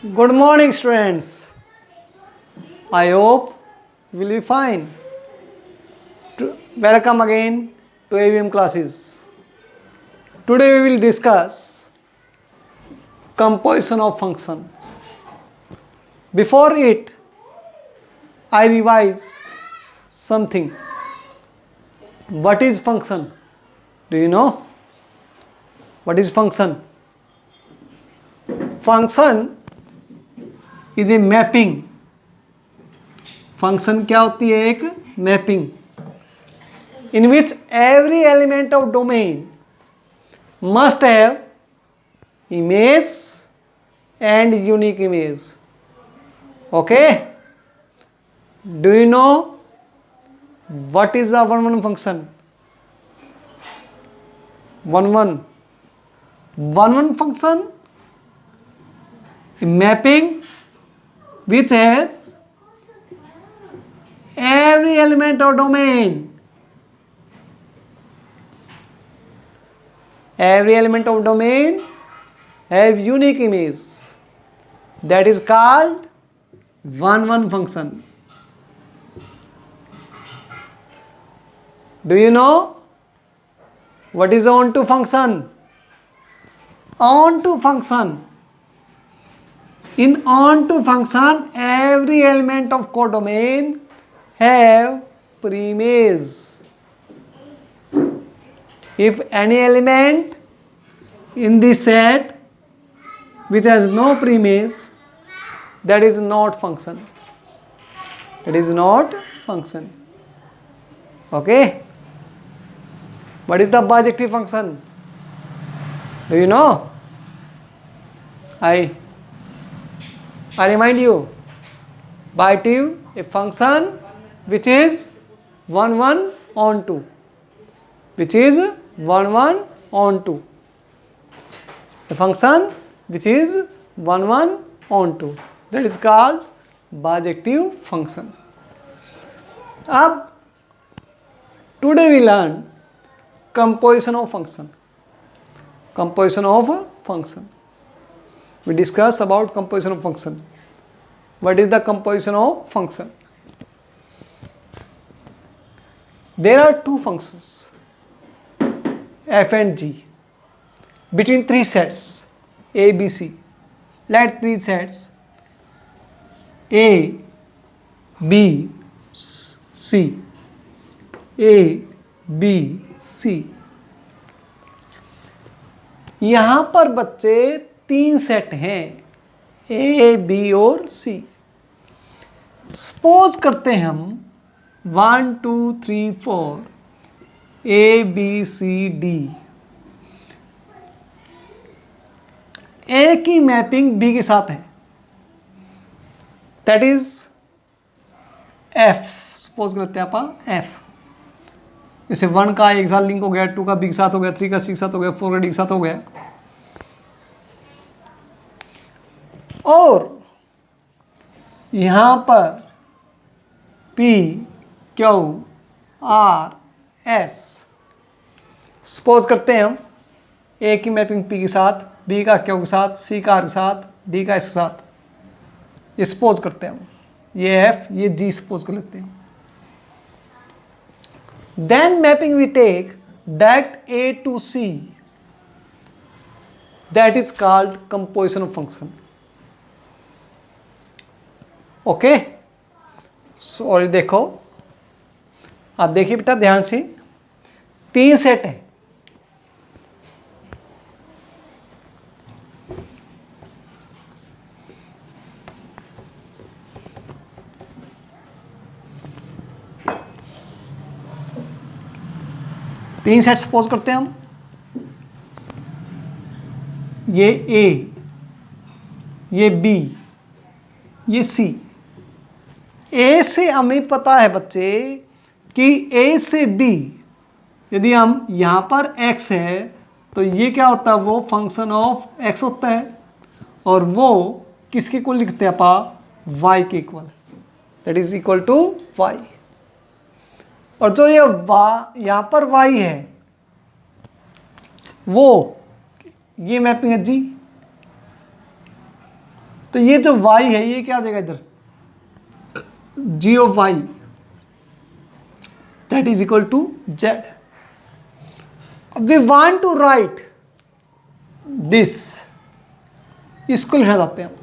Good morning, students. I hope you will be fine. Welcome again to AVM classes. Today we will discuss composition of function. Before it, I revise something. What is function? Do you know? What is function? Function is a mapping. Function क्या होती है? एक mapping in which every element of domain must have image and unique image. Okay? Do you know what is the one function? One function, a mapping which has every element of domain. Every element of domain have unique image. That is called one function. Do you know what is onto function? Onto function. In onto function, every element of codomain have preimage. If any element in this set which has no preimage, that is not function. It is not function. Okay? What is the bijective function? Do you know? I remind you. Bijective, a function which is 1 on 2. Which is 1 on 2. A function which is 1 on 2. That is called bijective function. Now, today we learn composition of function. Composition of function. We discuss about composition of function. What is the composition of function? There are two functions, f and g, between three sets, a, b, c. Let three sets a, b, c, a, b, c. यहाँ पर बच्चे तीन set हैं, ए, B और सी. Suppose करते हैं हम 1, 2, 3, 4 ए, B, सी, D. ए की मैपिंग बी के साथ है, दैट इज एफ. सपोज करते हैं आप एफ. जैसे 1 का ए के साथ लिंक हो गया, 2 का बी के साथ हो गया, 3 का सी के साथ हो गया, 4 का डी के साथ हो गया. और यहां पर P, Q, R, S. Suppose करते हैं हम ए की मैपिंग पी के साथ, बी का क्यू के साथ, सी का आर के साथ, डी का एस के साथ. ये सपोज करते हैं हम, ये एफ, ये जी सपोज कर लेते हैं. Then mapping we take that A to C, that is called composition of function. Okay? So देखो, आप देखिए बेटा ध्यान से, तीन सेट है. तीन सेट सपोज करते हैं हम. ये ए, ये बी, ये सी. ए से हमें पता है बच्चे कि ए से बी यदि हम यहाँ पर x है तो ये क्या होता है, वो फंक्शन ऑफ x होता है. और वो किसके इक्वल लिखते हैं आप, y के equal. That is equal to y. और जो ये यहाँ पर y है वो ये मैपिंग है जी. तो तो ये जो y है ये क्या हो जाएगा इधर, g of y that is equal to z. We want to write this, इसको लिखना चाहते हैं हम.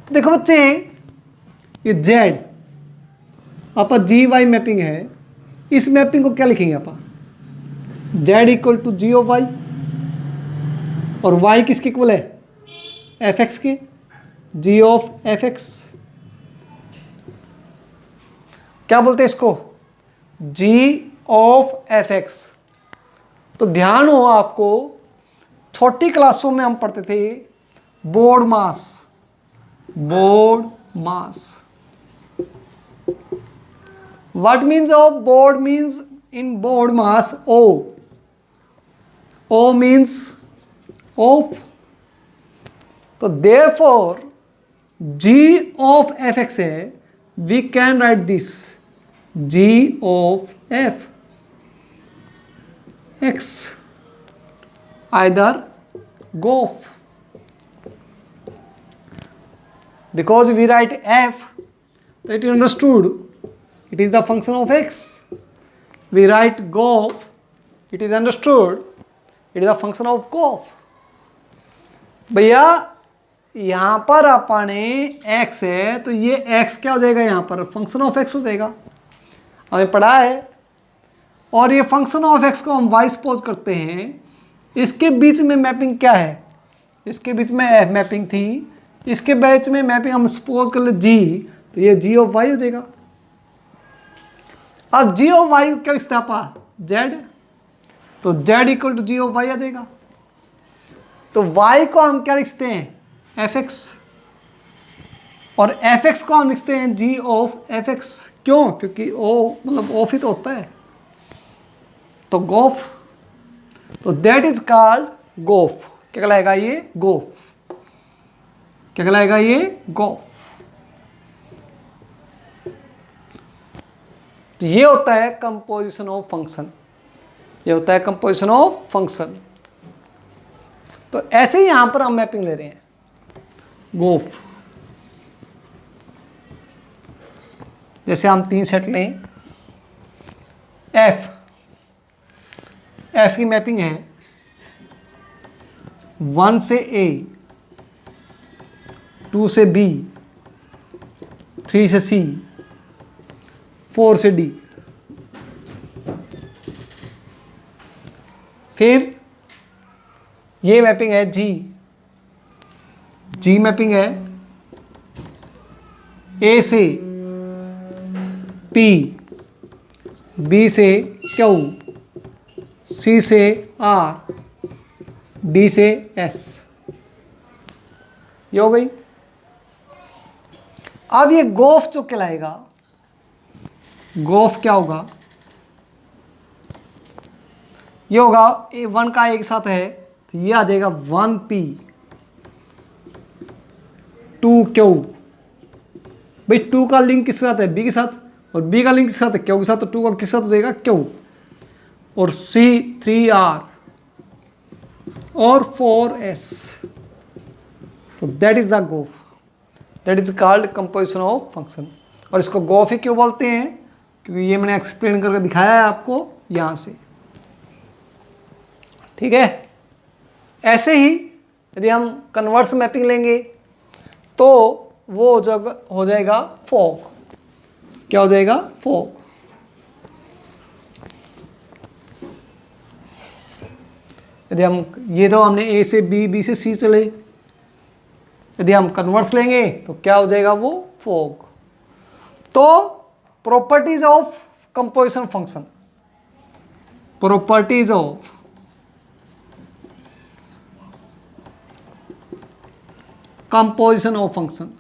तो देखो बच्चे, ये z आपका जी वाई मैपिंग है, इस मैपिंग को क्या लिखेंगे आप, z equal to G of Y, और y किसके इक्वल है, एफ एक्स के, g ऑफ एफ एक्स. क्या बोलते हैं इसको, g ऑफ एफ एक्स. तो ध्यान हो आपको, छोटी क्लासों में हम पढ़ते थे board mass, board mass. What means of board means in board mass O. O means of. So therefore G of fx है, we can write this G of f x either GOF, because we write f, that you understood. It is the function of x. We write GOF, it is understood, it is a function of GOF. भैया यहाँ पर अपने x है तो ये x क्या हो जाएगा, यहाँ पर फंक्शन ऑफ x हो जाएगा, हमें पढ़ा है. और ये फंक्शन ऑफ x को हम y सपोज करते हैं, इसके बीच में मैपिंग क्या है, इसके बीच में f मैपिंग थी, इसके बीच में मैपिंग हम सपोज कर ले g, तो ये g ऑफ y हो जाएगा. अब जी ऑफ वाई क्या लिखते हैं आप, जेड, तो Z equal to G of Y आ जाएगा. तो वाई को हम क्या लिखते हैं, एफ एक्स, और एफ एक्स को हम लिखते हैं जी ऑफ एफ एक्स. क्यों, क्योंकि ओ मतलब ऑफ ही तो होता है, तो गोफ, तो दैट इज कॉल्ड गोफ. क्या कहलाएगा ये, गोफ. क्या कहलाएगा ये, गोफ. तो ये होता है कंपोजिशन ऑफ फंक्शन, ये होता है कंपोजिशन ऑफ फंक्शन. तो ऐसे ही यहां पर हम मैपिंग ले रहे हैं, गोफ. जैसे हम 3 सेट लें, एफ, एफ की मैपिंग है 1 से ए, 2 से बी, 3 से सी, 4 से डी. फिर ये मैपिंग है जी, जी मैपिंग है ए से पी, बी से क्यू, सी से आर, डी से एस. ये हो गई. अब ये गोफ जो कहलाएगा, गोफ क्या होगा, ये होगा ए 1 का एक साथ है तो ये आ जाएगा 1p 2q. भाई 2 का लिंक किसके साथ है, b के साथ, और b का लिंक किसके साथ है, q के साथ, तो 2 का किसके साथ हो जाएगा, q, और c 3r और 4s. तो दैट इज द गोफ, that is called composition of function. और इसको गोफ ही क्यों बोलते हैं, क्योंकि ये मैंने एक्सप्लेन करके दिखाया है आपको यहाँ से. ठीक है. ऐसे ही यदि हम कन्वर्स मैपिंग लेंगे तो वो हो जाएगा फॉग. क्या हो जाएगा, फॉग. यदि हम ये तो हमने ए से बी, बी से सी चले, यदि हम कन्वर्स लेंगे तो क्या हो जाएगा, वो फॉग. तो properties of composition function, properties of composition of function,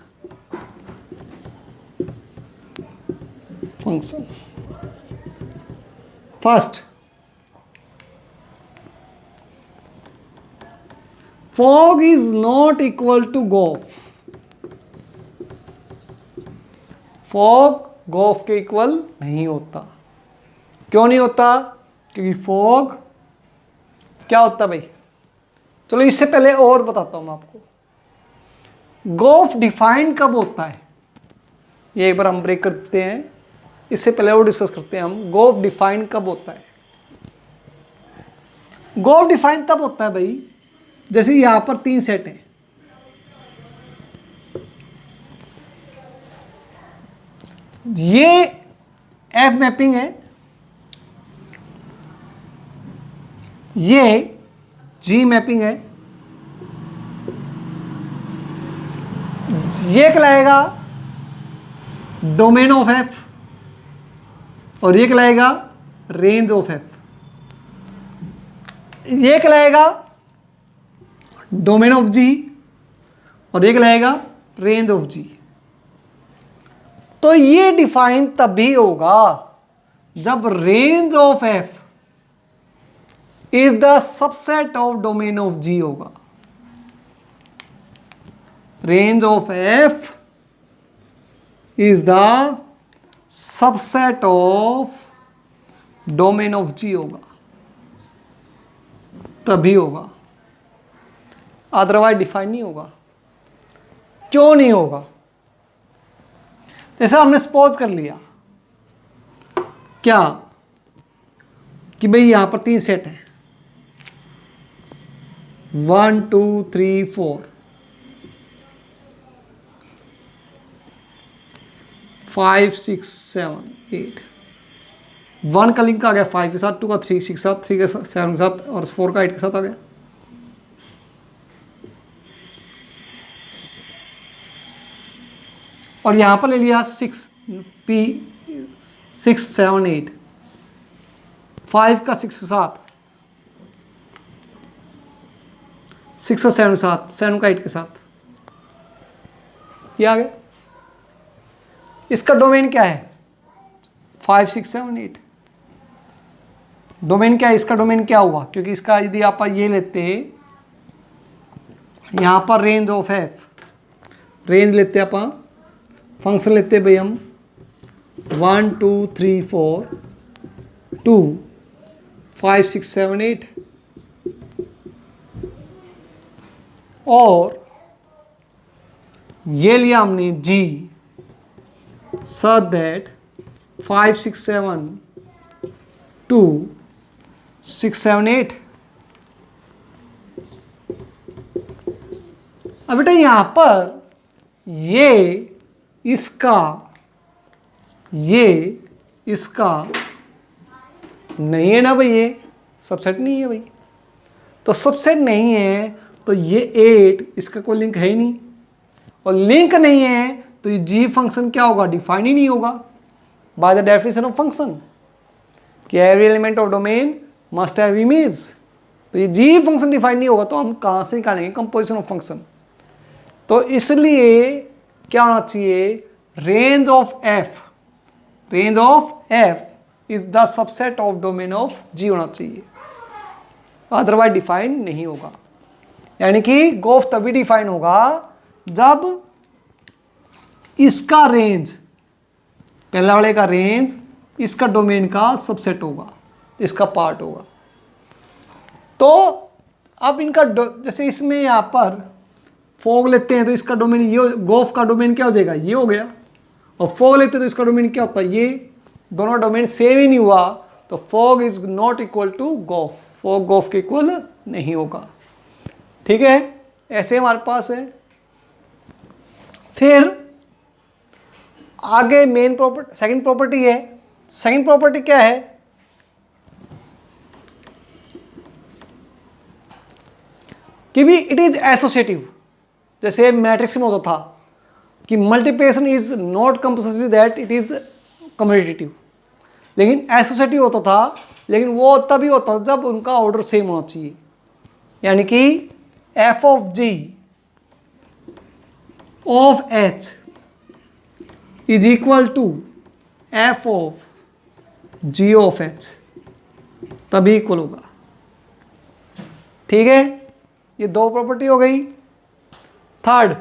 first fog is not equal to gof. fog gof के इक्वल नहीं होता. क्यों नहीं होता, क्योंकि fog क्या होता है भाई, चलो इससे पहले और बताता हूं मैं आपको. गोफ डिफाइन कब होता है, ये एक बार हम ब्रेक करते हैं, इससे पहले वो डिस्कस करते हैं हम। गोफ डिफाइन कब होता है? गोफ डिफाइन तब होता है भाई जैसे यहां पर 3 सेट हैं, ये एफ मैपिंग है, ये जी मैपिंग है, ये कहलाएगा डोमेन ऑफ एफ और ये कहलाएगा रेंज ऑफ एफ। ये कहलाएगा डोमेन ऑफ जी और ये कहलाएगा रेंज ऑफ जी। तो ये डिफाइन तभी होगा जब range of F is the subset of domain of G होगा। Range of F is the subset of domain of G होगा, तभी होगा, अदरवाइज डिफाइन नहीं होगा। क्यों नहीं होगा? जैसे हमने सपोज कर लिया क्या कि भाई यहां पर 3 सेट हैं, 1 2 3 4, 5 6 7 8, 1 का लिंक आ गया 5 के साथ, 2 का 3 6 के साथ, 3 के 7 के साथ और 4 का 8 के साथ आ गया। और यहां पर ले लिया 6 P 6 7 8, 5 का 6 के साथ, 6 का 7 के साथ, 7 का 8 के साथ, ये आ गया। इसका डोमेन क्या है? 5 6 7 8। डोमेन क्या है? इसका डोमेन क्या हुआ? क्योंकि इसका यदि आप ये लेते यहां पर रेंज ऑफ एफ, रेंज लेते आप, फंक्शन लेते भाई हम 1 2 3 4 2 5 6 7 8 और ये लिया हमने जी such that 5 6 7 2 6 7 8। अब बेटा यहां पर ये इसका नहीं है ना भाई, ये सबसेट नहीं है भाई। तो सबसेट नहीं है तो ये 8 इसका कोई लिंक है ही नहीं, और लिंक नहीं है तो ये जी फंक्शन क्या होगा? डिफाइन ही नहीं होगा by the definition of function कि every element of domain must have image. तो ये जी फंक्शन डिफाइन नहीं होगा तो हम कहां से निकालेंगे कंपोजिशन ऑफ फंक्शन? तो इसलिए क्या होना चाहिए? Range of F, range of F is the subset of domain of G होना चाहिए, अदरवाइज डिफाइन नहीं होगा। यानी कि गोफ तभी डिफाइन होगा जब इसका रेंज, पहला वाले का रेंज इसका डोमेन का सबसेट होगा, इसका पार्ट होगा। तो अब इनका जैसे इसमें यहां पर फॉग लेते हैं तो इसका डोमेन ये, गोफ का डोमेन क्या हो जाएगा? ये हो गया। और फॉग लेते हैं तो इसका डोमेन क्या होता है? ये दोनों डोमेन सेम ही नहीं हुआ तो fog is not equal to gof, fog gof के इक्वल नहीं होगा। ठीक है, ऐसे हमारे पास है। फिर आगे मेन प्रॉपर्टी, सेकंड प्रॉपर्टी है। सेकंड प्रॉपर्टी क्या है? कि भी इट इज एसोसिएटिव। जैसे मैट्रिक्स में होता था कि multiplication is not compulsory that it is commutative, लेकिन एसोसिएटिव होता था, लेकिन वो तभी होता था जब उनका ऑर्डर सेम होना चाहिए। यानी कि F of G of H is equal to F of G of H, तभी इक्वल होगा। ठीक है, ये दो प्रॉपर्टी हो गई। थर्ड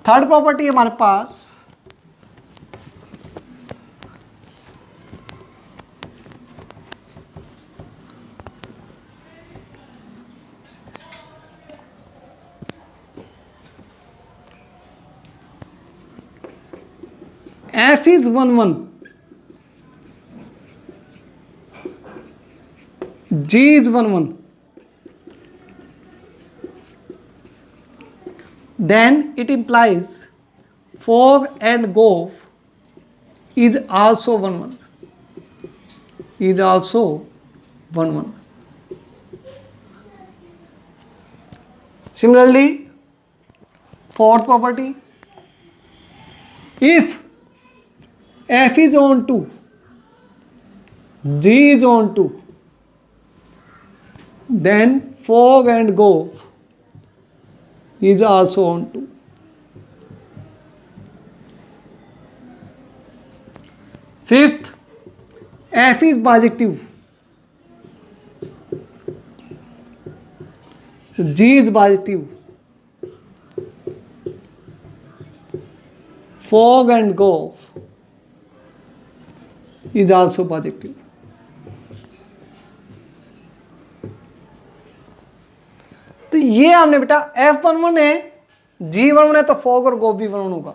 प्रॉपर्टी हमारे पास F is 1 1, G is 1 1, then it implies fog and Goff is also 1 1, is also 1 1. Similarly, fourth property, if f is on 2, g is on 2, then fog and Goff is also on 2. Fifth, f is bijective, g is bijective, fog and Goff is also bijective. तो ये हमने बेटा F11 है, G11 है, तो fog और gof भी 1 1 होगा.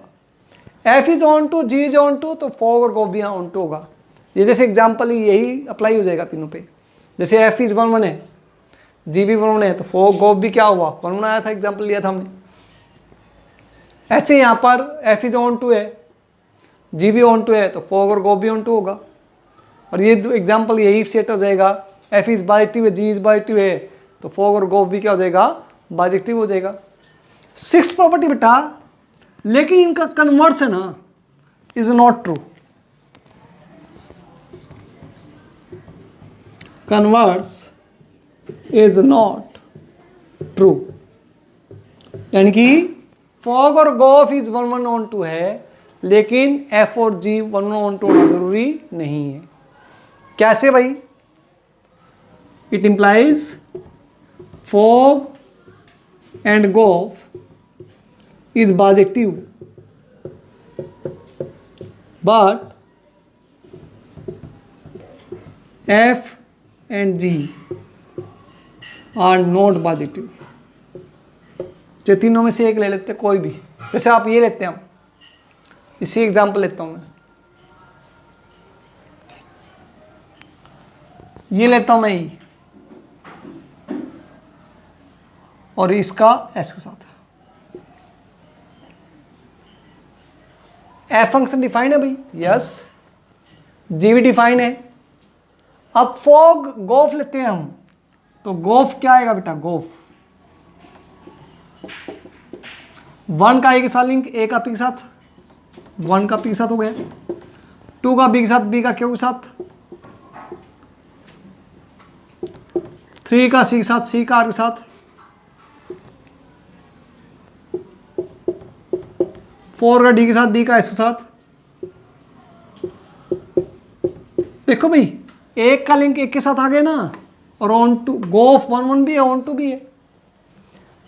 F is onto, G is onto, तो फॉग और गोफ भी ऑन टू होगा. ये जैसे एग्जाम्पल यही अप्लाई हो जाएगा तीनों पे. जैसे F इज 1 1 है, G भी 1 1 है, तो फॉग गोफ भी क्या हुआ 1 1 आया था, एग्जाम्पल लिया था हमने. ऐसे यहाँ पर F इज ऑन टू है, G भी ऑन टू है, तो फॉग और गोफ भी ऑन टू होगा. और ये एग्जाम्पल यही सेट हो जाएगा. F इज बाइजेक्टिव है, G इज बाइजेक्टिव है, तो फॉग और गोफ भी क्या हो जाएगा बाइजेक्टिव हो जाएगा. 6th प्रॉपर्टी बेटा, लेकिन इनका कन्वर्स है ना, is not true. Converse is not true, यानी कि फॉग और गोफ इज 1 1 ऑन टू है, लेकिन एफ और जी 1 1 ऑन टू होना जरूरी नहीं है. कैसे भाई? It implies fog and Goff is bijective, but F and G are not bijective. जो तीनों में से एक ले लेते हैं कोई भी. जैसे आप ये लेते हैं, हम इसी एग्जाम्पल लेता हूं मैं, ये लेता हूं मैं ई, और इसका एस के साथ. एफ फंक्शन डिफाइन है भाई, यस. जी भी डिफाइन है. अब फॉग गोफ लेते हैं हम, तो गोफ क्या आएगा बेटा? गोफ 1 का ए के साथ लिंक, ए का पी के साथ, 1 का पी के साथ हो गया, 2 का बी के साथ, बी का क्यू के साथ, 3 का सी के साथ, सी का आर के साथ, 4 का डी के साथ, डी का एस के साथ. देखो भाई, एक का लिंक एक के साथ आ गया ना, और ऑन टू गोफ 1 1 भी है, ऑन टू भी है,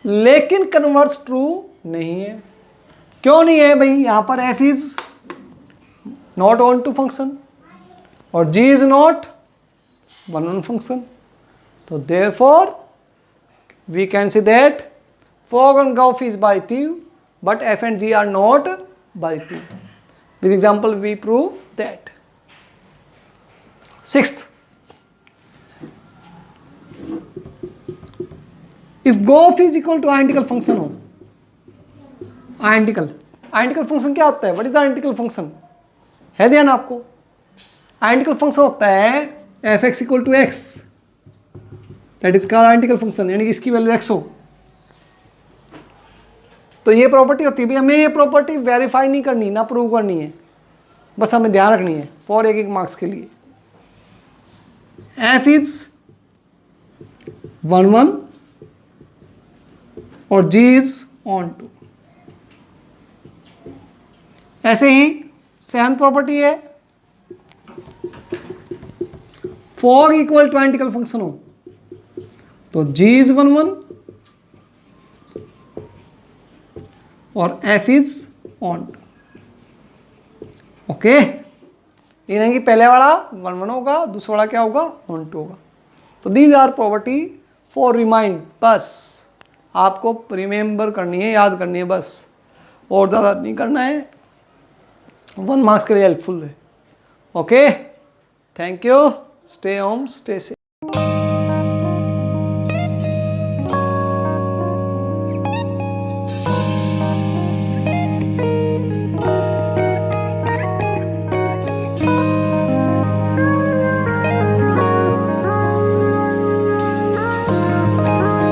लेकिन कन्वर्स ट्रू नहीं है. क्यों नहीं है भाई? यहां पर F is not onto function और जी इज नॉट 1 1 फंक्शन. तो therefore we can say that fog and gof is bijective, but F and G are not bijective. With example we prove that. 6th, if Goff is equal to identical function हो, identical function क्या होता है? What is the identical function? है ध्यान आपको? identical function होता है fx equal to x, that is called identical function, यानी कि इसकी वैल्यू x हो. तो ये प्रॉपर्टी होती है भाई. हमें ये प्रॉपर्टी वेरीफाई नहीं करनी, ना प्रूव करनी है, बस हमें ध्यान रखनी है फॉर एक मार्क्स के लिए. एफ इज 1 1 और जी इज ऑन टू. ऐसे ही 7th प्रॉपर्टी है, fog equal to identical function हो, तो जी इज 1 1 और f is onto. Okay, ये नहीं कि पहले वाला 1 1 होगा, दूसरा वाला क्या होगा? ऑन टू होगा. तो these are property for remind. बस आपको रिमेंबर करनी है, याद करनी है बस, और ज़्यादा नहीं करना है. 1 मार्क्स के लिए हेल्पफुल है. Okay, thank you, stay home, stay safe.